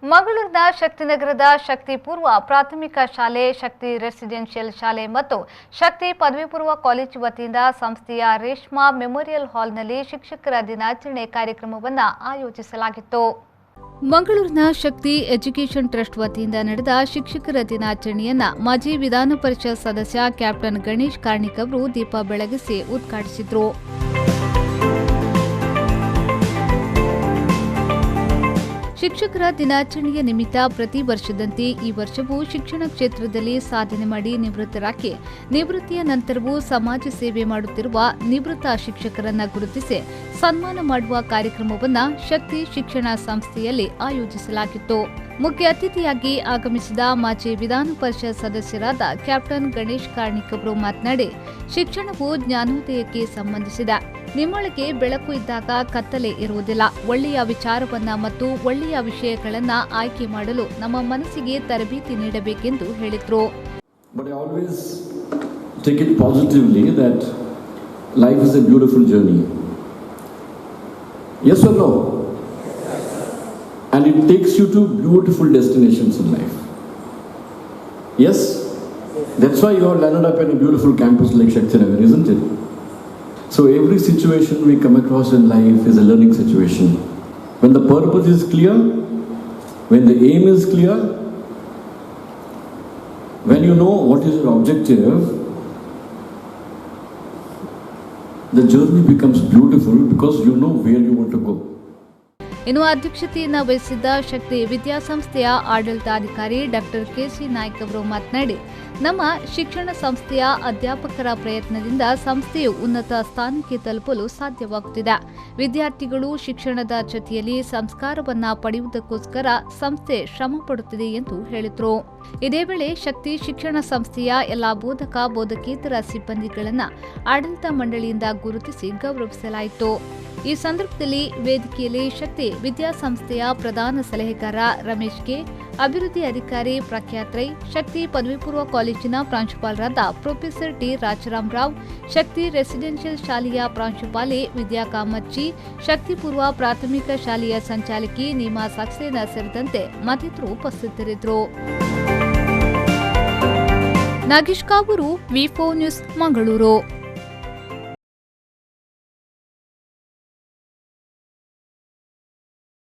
ಮಂಗಳೂರಿನ ಶಕ್ತಿನಗರದ ಶಕ್ತಿ ಪೂರ್ವ ಪ್ರಾಥಮಿಕ ಶಾಲೆ, ಶಕ್ತಿ ರೆಸಿಡೆನ್ಷಿಯಲ್ ಶಾಲೆ ಮತ್ತು ಶಕ್ತಿ ಪದವಿ ಪೂರ್ವ ಕಾಲೇಜು ವತಿಯಿಂದ ಸಂಸ್ಥೆಯ ರೇಷ್ಮಾ ಮೆಮೋರಿಯಲ್ ಹಾಲ್ನಲ್ಲಿ ಶಿಕ್ಷಕರ ದಿನಾಚರಣೆ ಕಾರ್ಯಕ್ರಮವನ್ನು ಆಯೋಜಿಸಲಾಗಿತ್ತು. ಮಂಗಳೂರಿನ ಶಕ್ತಿ ಎಜುಕೇಷನ್ ಟ್ರಸ್ಟ್ ವತಿಯಿಂದ ನಡೆದ ಶಿಕ್ಷಕರ ದಿನಾಚರಣೆಯನ್ನ ಮಾಜಿ ವಿಧಾನ ಪರಿಷತ್ ಸದಸ್ಯ ಕ್ಯಾಪ್ಟನ್ ಗಣೇಶ್ ಕಾರ್ಣಿಕ್ ಅವರು ದೀಪ ಬೆಳಗಿಸಿ ಉದ್ಘಾಟಿಸಿದರು. ಶಿಕ್ಷಕರ ದಿನಾಚರಣೆಯ ನಿಮಿತ್ತ ಪ್ರತಿ ವರ್ಷದಂತೆ ಈ ವರ್ಷವೂ ಶಿಕ್ಷಣ ಕ್ಷೇತ್ರದಲ್ಲಿ ಸಾಧನೆ ಮಾಡಿ ನಿವೃತ್ತರಾಗಿ ನಿವೃತ್ತಿಯ ನಂತರವೂ ಸಮಾಜ ಸೇವೆ ಮಾಡುತ್ತಿರುವ ನಿವೃತ್ತ ಶಿಕ್ಷಕರನ್ನ ಗುರುತಿಸಿ ಸನ್ಮಾನ ಮಾಡುವ ಕಾರ್ಯಕ್ರಮವನ್ನು ಶಕ್ತಿ ಶಿಕ್ಷಣ ಸಂಸ್ಥೆಯಲ್ಲಿ ಆಯೋಜಿಸಲಾಗಿತ್ತು. ಮುಖ್ಯ ಅತಿಥಿಯಾಗಿ ಆಗಮಿಸಿದ ಮಾಜಿ ವಿಧಾನ ಪರಿಷತ್ ಸದಸ್ಯರಾದ ಕ್ಯಾಪ್ಟನ್ ಗಣೇಶ್ ಕಾರ್ಣಿಕ್ ಅವರು ಮಾತನಾಡಿ, ಶಿಕ್ಷಣವು ಜ್ಞಾನೋದಯಕ್ಕೆ ಸಂಬಂಧಿಸಿದ. ನಿಮ್ಮೊಳಗೆ ಬೆಳಕು ಇದ್ದಾಗ ಕತ್ತಲೆ ಇರುವುದಿಲ್ಲ. ಒಳ್ಳೆಯ ವಿಚಾರವನ್ನ ಮತ್ತು ಒಳ್ಳೆಯ ವಿಷಯಗಳನ್ನ ಆಯ್ಕೆ ಮಾಡಲು ನಮ್ಮ ಮನಸ್ಸಿಗೆ ತರಬೇತಿ ನೀಡಬೇಕೆಂದು ಹೇಳಿದರು. But I always take it positively that life is a beautiful journey. Yes or no? And it takes you to beautiful destinations in life. Yes? That's why you are landed up in a beautiful campus like Shakthi, isn't it? So every situation we come across in life is a learning situation. When the purpose is clear, when the aim is clear, when you know what is your objective, the journey becomes beautiful because you know where you want to go. ಇನ್ನು ಅಧ್ಯಕ್ಷತೆಯನ್ನು ವಹಿಸಿದ್ದ ಶಕ್ತಿ ವಿದ್ಯಾಸಂಸ್ಥೆಯ ಆಡಳಿತಾಧಿಕಾರಿ doctor KC Naik ಅವರು ಮಾತನಾಡಿ, ನಮ್ಮ ಶಿಕ್ಷಣ ಸಂಸ್ಥೆಯ ಅಧ್ಯಾಪಕರ ಪ್ರಯತ್ನದಿಂದ ಸಂಸ್ಥೆಯು ಉನ್ನತ ಸ್ಥಾನಕ್ಕೆ ತಲುಪಲು ಸಾಧ್ಯವಾಗುತ್ತಿದೆ. ವಿದ್ಯಾರ್ಥಿಗಳು ಶಿಕ್ಷಣದ ಜೊತೆಯಲ್ಲಿ ಸಂಸ್ಕಾರವನ್ನ ಪಡೆಯುವುದಕ್ಕೋಸ್ಕರ ಸಂಸ್ಥೆ ಶ್ರಮ ಪಡುತ್ತಿದೆ ಎಂದು ಹೇಳಿದರು. ಇದೇ ವೇಳೆ ಶಕ್ತಿ ಶಿಕ್ಷಣ ಸಂಸ್ಥೆಯ ಎಲ್ಲಾ ಬೋಧಕ ಬೋಧಕೇತರ ಸಿಬ್ಬಂದಿಗಳನ್ನು ಆಡಳಿತ ಮಂಡಳಿಯಿಂದ ಗುರುತಿಸಿ ಗೌರವಿಸಲಾಯಿತು. ಈ ಸಂದರ್ಭದಲ್ಲಿ ವೇದಿಕೆಯಲ್ಲಿ ಶಕ್ತಿ ವಿದ್ಯಾಸಂಸ್ಥೆಯ ಪ್ರಧಾನ ಸಲಹೆಗಾರ ರಮೇಶ್ ಕೆ, ಅಭಿವೃದ್ಧಿ ಅಧಿಕಾರಿ ಪ್ರಖ್ಯಾತ್ ರೈ, ಶಕ್ತಿ ಪದವಿ ಪೂರ್ವ ಕಾಲೇಜಿನ ಪ್ರಾಂಶುಪಾಲರಾದ ಪ್ರೊಫೆಸರ್ ಟಿ ರಾಜಾರಾಮ್ ರಾವ್, ಶಕ್ತಿ ರೆಸಿಡೆನ್ಷಿಯಲ್ ಶಾಲೆಯ ಪ್ರಾಂಶುಪಾಲೆ ವಿದ್ಯಾ ಕಾಮಚ್ಚಿ, ಶಕ್ತಿ ಪೂರ್ವ ಪ್ರಾಥಮಿಕ ಶಾಲೆಯ ಸಂಚಾಲಕಿ ನೀಮಾ ಸಕ್ಸೇನಾ ಸೇರಿದಂತೆ ಮತ್ತಿತರರು ಉಪಸ್ಥಿತರಿದ್ದರು. ನಾಗೇಶ್ ಕಾವೂರು, ವಿ4 ನ್ಯೂಸ್, ಮಂಗಳೂರು.